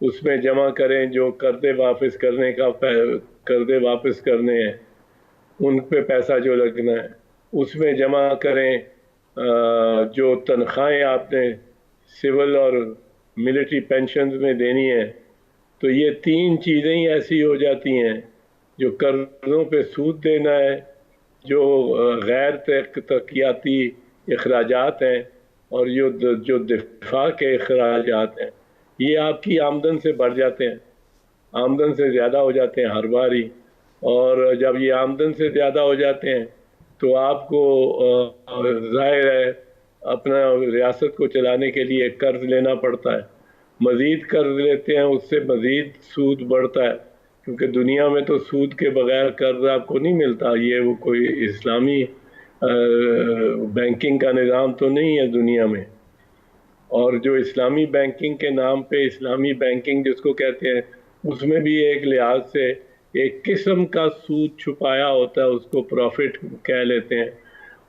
اس میں جمع کریں جو قرضے واپس کرنے ہیں ان پہ پیسہ جو لگنا ہے، اس میں جمع کریں جو تنخواہیں آپ نے سول اور ملٹری پینشنز میں دینی ہے. تو یہ 3 چیزیں ہی ایسی ہو جاتی ہیں، جو قرضوں پہ سود دینا ہے، جو غیر ترقیاتی اخراجات ہیں، اور جو دفاع کے اخراجات ہیں، یہ آپ کی آمدن سے بڑھ جاتے ہیں، آمدن سے زیادہ ہو جاتے ہیں ہر بار ہی. اور جب یہ آمدن سے زیادہ ہو جاتے ہیں تو آپ کو ظاہر ہے اپنا ریاست کو چلانے کے لیے قرض لینا پڑتا ہے. مزید قرض لیتے ہیں، اس سے مزید سود بڑھتا ہے، کیونکہ دنیا میں تو سود کے بغیر قرض آپ کو نہیں ملتا. یہ وہ کوئی اسلامی بینکنگ کا نظام تو نہیں ہے دنیا میں. اور جو اسلامی بینکنگ کے نام پہ اسلامی بینکنگ جس کو کہتے ہیں، اس میں بھی ایک لحاظ سے ایک قسم کا سود چھپایا ہوتا ہے، اس کو پروفٹ کہہ لیتے ہیں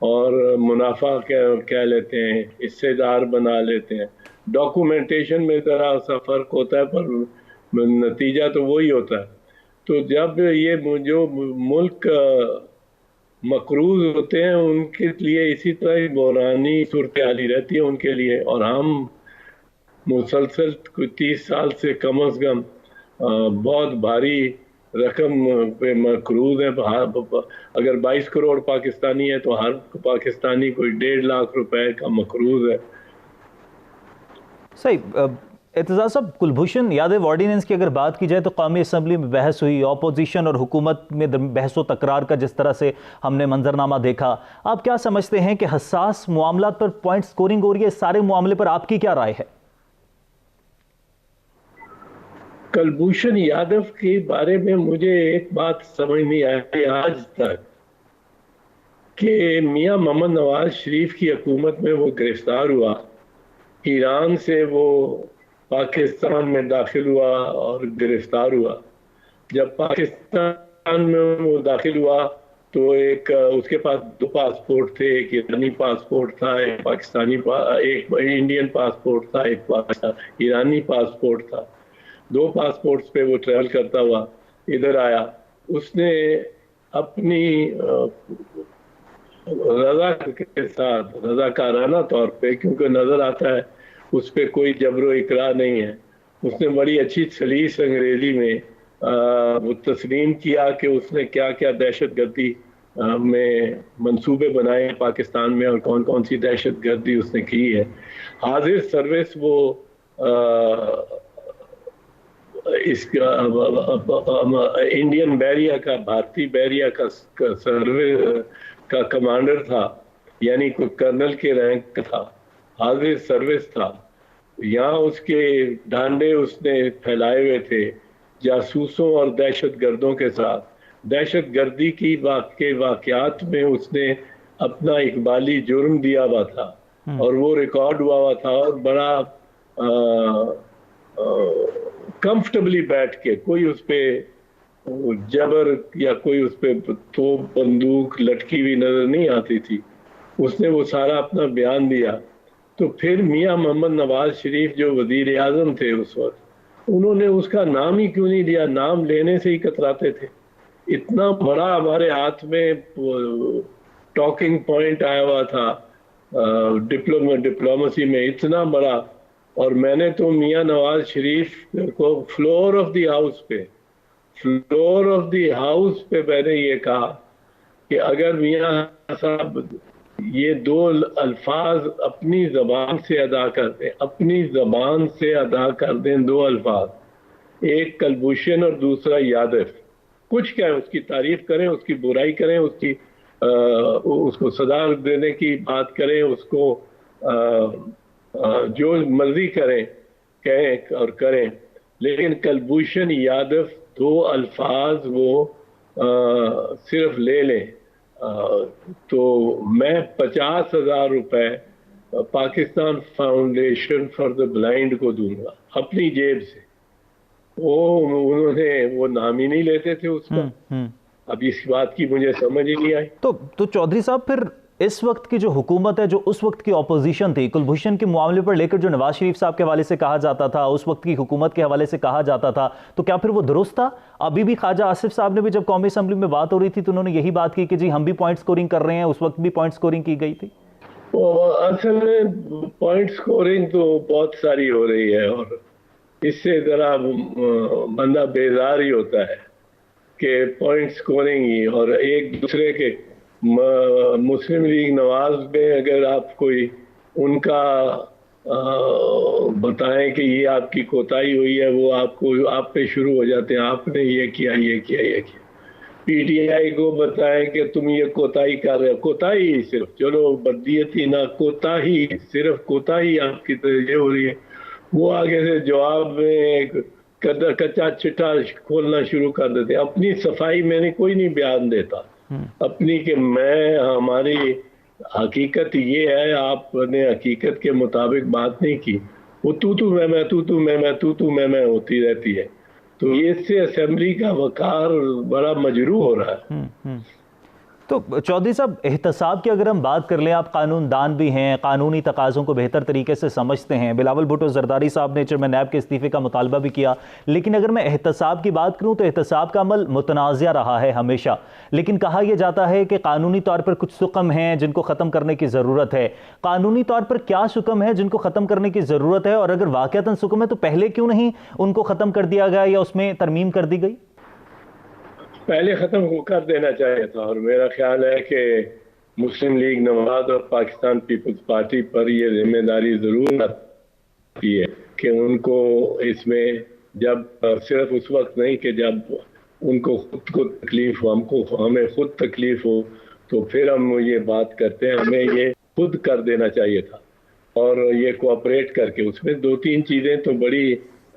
اور منافع کہہ لیتے ہیں، حصے دار بنا لیتے ہیں. ڈاکومنٹیشن میں ذرا سا فرق ہوتا ہے پر نتیجہ تو وہی ہوتا ہے. تو جب یہ جو ملک مقروض ہوتے ہیں ان کے لیے اسی طرح بحرانی صورتحال رہتی ہے ان کے لیے، اور ہم مسلسل 30 سال سے کم از کم بہت بھاری رقم پہ مقروض ہیں. اگر 22 کروڑ پاکستانی ہے تو ہر پاکستانی کوئی 1.5 لاکھ روپے کا مقروض ہے. صحیح. اعتزاز صاحب، کلبھوشن یادو آرڈیننس کی اگر بات کی جائے تو قومی اسمبلی میں بحث ہوئی، اپوزیشن اور حکومت میں بحث و تکرار کا جس طرح سے ہم نے منظرنامہ دیکھا، آپ کیا سمجھتے ہیں کہ حساس معاملات پر پوائنٹ سکورنگ ہو رہی ہے؟ اس سارے معاملے پر آپ کی کیا رائے ہے؟ کلبھوشن یادو کے بارے میں مجھے ایک بات سمجھ نہیں آئی آج تک کہ میاں محمد نواز شریف کی حکومت میں وہ گرفتار ہوا، ایران سے وہ پاکستان میں داخل ہوا اور گرفتار ہوا. جب پاکستان میں وہ داخل ہوا تو ایک اس کے پاس 2 پاسپورٹ تھے، ایک ایرانی پاسپورٹ تھا، ایک انڈین پاسپورٹ تھا، ایک ایرانی پاسپورٹ تھا. 2 پاسپورٹس پہ وہ ٹریول کرتا ہوا ادھر آیا. اس نے اپنی رضا کے ساتھ، رضاکارانہ طور پہ، کیونکہ نظر آتا ہے اس پہ کوئی جبر و اکراه نہیں ہے، اس نے بڑی اچھی سلیس انگریزی میں وہ تسلیم کیا کہ اس نے کیا کیا دہشت گردی میں منصوبے بنائے پاکستان میں اور کون کون سی دہشت گردی اس نے کی ہے. حاضر سروس وہ اس انڈین بیریا کا، بھارتی بیریا کا سروس کا کمانڈر تھا، یعنی کوئی کرنل کے رینک کا تھا، حاضر سروس تھا. یہاں اس کے ڈانڈے اس نے پھیلائے ہوئے تھے جاسوسوں اور دہشت گردوں کے ساتھ. دہشت گردی کی واقعات میں اس نے اپنا اقبالی جرم دیا ہوا تھا اور وہ ریکارڈ ہوا تھا، اور بڑا کمفرٹبلی بیٹھ کے، کوئی اس پہ جبر یا کوئی اس پہ توپ بندوق لٹکی ہوئی نظر نہیں آتی تھی. اس نے وہ سارا اپنا بیان دیا. تو پھر میاں محمد نواز شریف جو وزیر اعظم تھے اس وقت، انہوں نے اس کا نام ہی کیوں نہیں لیا؟ نام لینے سے ہی کتراتے تھے. اتنا بڑا ہمارے ہاتھ میں ٹاکنگ پوائنٹ آیا ہوا تھا ڈپلومسی میں، اتنا بڑا. اور میں نے تو میاں نواز شریف کو فلور آف دی ہاؤس پہ میں نے یہ کہا کہ اگر میاں صاحب یہ 2 الفاظ اپنی زبان سے ادا کر دیں، 2 الفاظ، ایک کلبھوشن اور دوسرا یادو، کچھ کہیں اس کی تعریف کریں، اس کی برائی کریں، اس کو سزا دینے کی بات کریں، اس کو جو مرضی کریں، کہیں اور کریں، لیکن کلبھوشن یادو 2 الفاظ وہ صرف لے لیں تو میں 50,000 روپے Pakistan foundation for the blind کو دوں گا اپنی جیب سے. انہوں نے وہ نام ہی نہیں لیتے تھے اس کا. اب اس بات کی مجھے سمجھ ہی نہیں آئی. تو چودھری صاحب، پھر اس وقت کی جو حکومت ہے، جو اس وقت کی اپوزیشن تھی، کلبھوشن کے معاملے پر لے کر جو نواز شریف صاحب کے حوالے سے کہا جاتا تھا، اس وقت کی حکومت کے حوالے سے کہا جاتا تھا، تو کیا پھر وہ درست تھا؟ ابھی بھی خواجہ آصف صاحب نے بھی جب قومی اسمبلی میں بات ہو رہی تھی تو انہوں نے یہی بات کی کہ جی ہم بھی پوائنٹ سکورنگ کر رہے ہیں، اس وقت بھی پوائنٹ سکورنگ کی گئی تھی۔ اصل میں پوائنٹ سکورنگ تو بہت ساری ہو رہی ہے، اور اس سے ذرا بندہ بیزار ہی ہوتا ہے کہ پوائنٹ سکورنگ ہی، اور ایک دوسرے کے مسلم لیگ نواز میں اگر آپ کوئی ان کا بتائیں کہ یہ آپ کی کوتاہی ہوئی ہے، وہ آپ پہ شروع ہو جاتے ہیں، آپ نے یہ کیا یہ کیا یہ کیا۔ پی ٹی آئی کو بتائیں کہ تم یہ کوتاہی کر رہے ہو، کوتاہی صرف، چلو بدیتی نہ، کوتاہی صرف کوتاہی آپ کی طرح یہ ہو رہی ہے، وہ آگے سے جواب میں ایک کچا چٹا کھولنا شروع کر دیتے ہیں۔ اپنی صفائی میں نے کوئی نہیں بیان دیتا اپنی، کہ ہماری حقیقت یہ ہے، آپ نے حقیقت کے مطابق بات نہیں کی، وہ تو میں ہوتی رہتی ہے۔ تو یہ اس سے اسمبلی کا وقار بڑا مجروح ہو رہا ہے۔ تو چودھری صاحب، احتساب کی اگر ہم بات کر لیں، آپ قانون دان بھی ہیں، قانونی تقاضوں کو بہتر طریقے سے سمجھتے ہیں۔ بلاول بھٹو زرداری صاحب نے چیئرمین نیب کے استعفے کا مطالبہ بھی کیا، لیکن اگر میں احتساب کی بات کروں تو احتساب کا عمل متنازع رہا ہے ہمیشہ، لیکن کہا یہ جاتا ہے کہ قانونی طور پر کچھ سکم ہیں جن کو ختم کرنے کی ضرورت ہے۔ قانونی طور پر کیا سکم ہے جن کو ختم کرنے کی ضرورت ہے، اور اگر واقعتاً سکم ہے تو پہلے کیوں نہیں ان کو ختم کر دیا گیا یا اس میں ترمیم کر دی گئی؟ پہلے ختم کر دینا چاہیے تھا، اور میرا خیال ہے کہ مسلم لیگ نواز اور پاکستان پیپلز پارٹی پر یہ ذمہ داری ضرور آتی ہے کہ ان کو اس میں، جب صرف اس وقت نہیں کہ جب ان کو خود کو تکلیف ہو، ہمیں خود تکلیف ہو تو پھر ہم یہ بات کرتے ہیں، ہمیں یہ خود کر دینا چاہیے تھا، اور یہ کوآپریٹ کر کے۔ اس میں دو تین چیزیں تو بڑی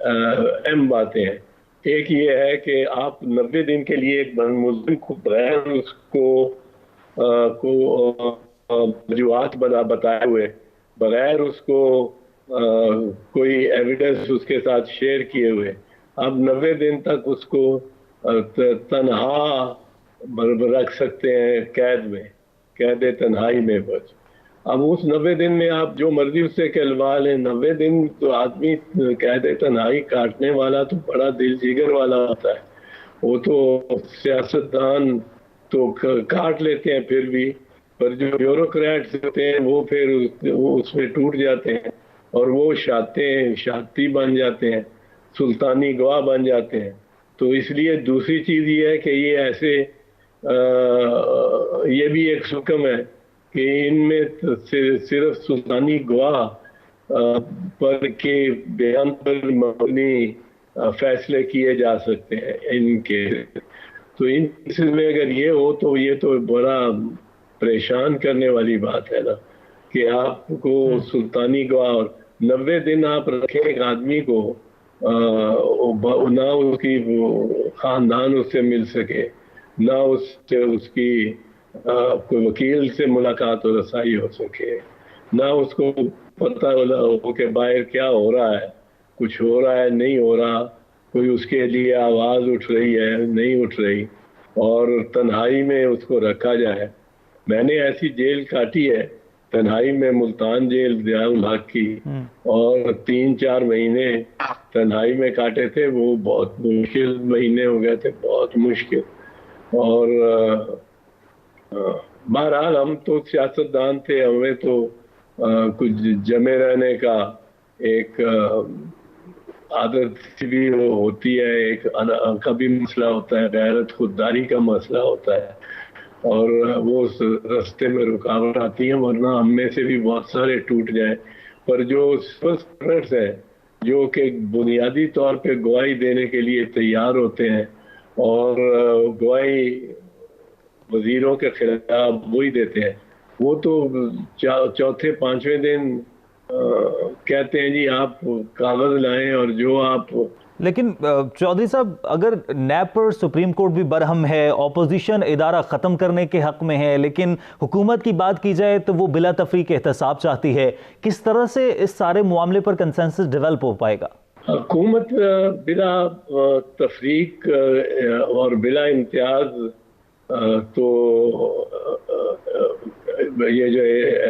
اہم باتیں ہیں۔ ایک یہ ہے کہ آپ 90 دن کے لیے ایک ملزم کو بغیر اس کو وجوہات بتائے ہوئے، بغیر اس کو کوئی ایویڈنس اس کے ساتھ شیئر کیے ہوئے، آپ 90 دن تک اس کو تنہا رکھ سکتے ہیں، قید میں، قید تنہائی میں۔ بس اب اس 90 دن میں آپ جو مرضی اس سے کہلوا لیں، 90 دن تو آدمی قید تنہائی کاٹنے والا تو بڑا دل جگر والا ہوتا ہے، وہ تو سیاستدان تو کاٹ لیتے ہیں پھر بھی، پر جو بیوروکریٹس ہوتے ہیں وہ پھر اس میں ٹوٹ جاتے ہیں، اور وہ شاتی بن جاتے ہیں، سلطانی گواہ بن جاتے ہیں۔ تو اس لیے دوسری چیز یہ ہے کہ یہ ایسے یہ بھی ایک حکم ہے کہ ان میں صرف سلطانی گواہ پر کے بیان پر مبنی فیصلے کیے جا سکتے ہیں ان کے۔ تو ان میں اگر یہ ہو تو یہ تو بڑا پریشان کرنے والی بات ہے نا، کہ آپ کو سلطانی گواہ، اور 90 دن آپ رکھیں ایک آدمی کو، نہ اس کی خاندان اس سے مل سکے، نہ اس کی کوئی وکیل سے ملاقات و رسائی ہو سکے، نہ اس کو پتہ ہو کہ باہر کیا ہو رہا ہے، کچھ ہو رہا ہے نہیں ہو رہا، کوئی اس کے لیے آواز اٹھ رہی ہے نہیں اٹھ رہی، اور تنہائی میں اس کو رکھا جائے۔ میں نے ایسی جیل کاٹی ہے تنہائی میں، ملتان جیل ضیاء الحق کی، اور 3-4 مہینے تنہائی میں کاٹے تھے، وہ بہت مشکل مہینے ہو گئے تھے، بہت مشکل۔ اور بہرحال ہم تو سیاستدان تھے، ہمیں تو کچھ جمے رہنے کا ایک عادت بھی ہوتی ہے، ایک کبھی مسئلہ ہوتا ہے، غیرت خودداری کا مسئلہ ہوتا ہے، اور وہ رستے میں رکاوٹ آتی ہے، ورنہ ہم میں سے بھی بہت سارے ٹوٹ جائیں۔ پر جو سول سرونٹس ہیں جو کہ بنیادی طور پہ گواہی دینے کے لیے تیار ہوتے ہیں، اور گواہی وزیروں کے خلاف وہی دیتے ہیں، وہ تو چوتھے 5ویں دن کہتے ہیں جی آپ کاغذ لائیں، اور جو آپ۔ لیکن چودھری صاحب، اگر نیب پر سپریم کورٹ بھی برہم ہے، اپوزیشن ادارہ ختم کرنے کے حق میں ہے، لیکن حکومت کی بات کی جائے تو وہ بلا تفریق احتساب چاہتی ہے، کس طرح سے اس سارے معاملے پر کنسنسس ڈیولپ ہو پائے گا؟ حکومت بلا تفریق اور بلا امتیاز تو یہ جو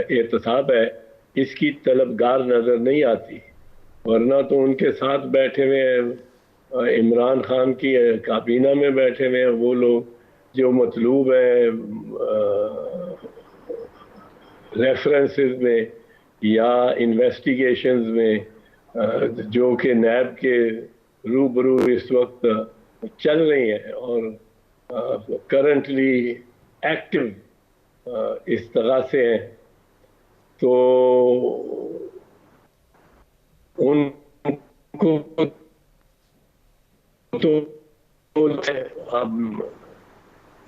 احتساب ہے اس کی طلبگار نظر نہیں آتی، ورنہ تو ان کے ساتھ بیٹھے ہوئے ہیں، عمران خان کی کابینہ میں بیٹھے ہوئے ہیں وہ لوگ جو مطلوب ہیں ریفرنسز میں یا انویسٹیگیشنز میں، جو کہ نیب کے روبرو اس وقت چل رہی ہیں اور کرنٹلی ایکٹیو استغاثے ہیں، تو ان کو تو اب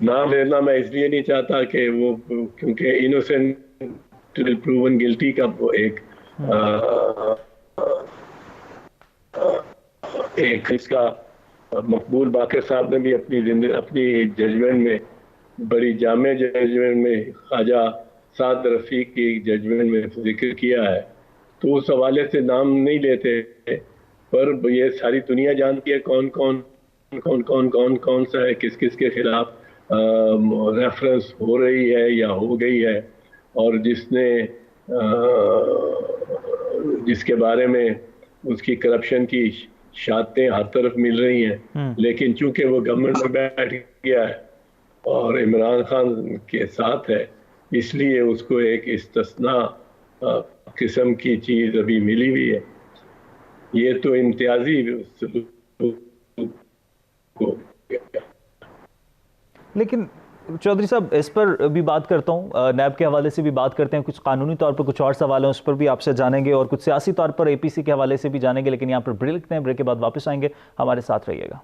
نام لینا میں اس لیے نہیں چاہتا کہ وہ کیونکہ انوسینٹ پروون گلٹی کا ایک اس کا مقبول باقر صاحب نے بھی اپنی ججمنٹ میں، بڑی جامع ججمنٹ میں، خواجہ سعد رفیق کی ججمنٹ میں ذکر کیا ہے، تو اس حوالے سے نام نہیں لیتے، پر یہ ساری دنیا جانتی ہے کون سا ہے، کس کس کے خلاف ریفرنس ہو رہی ہے یا ہو گئی ہے، اور جس کے بارے میں اس کی کرپشن کی شاتیں ہر طرف مل رہی ہیں، لیکن چونکہ وہ گورنمنٹ میں بیٹھ گیا ہے اور عمران خان کے ساتھ ہے، اس لیے اس کو ایک استثناء قسم کی چیز ابھی ملی ہوئی ہے۔ یہ تو امتیازی لیکن چودھری صاحب اس پر بھی بات کرتا ہوں، نیب کے حوالے سے بھی بات کرتے ہیں، کچھ قانونی طور پر کچھ اور سوال ہیں اس پر بھی آپ سے جانیں گے، اور کچھ سیاسی طور پر اے پی سی کے حوالے سے بھی جانیں گے، لیکن یہاں پر بریک لیتے ہیں، بریک کے بعد واپس آئیں گے، ہمارے ساتھ رہیے گا۔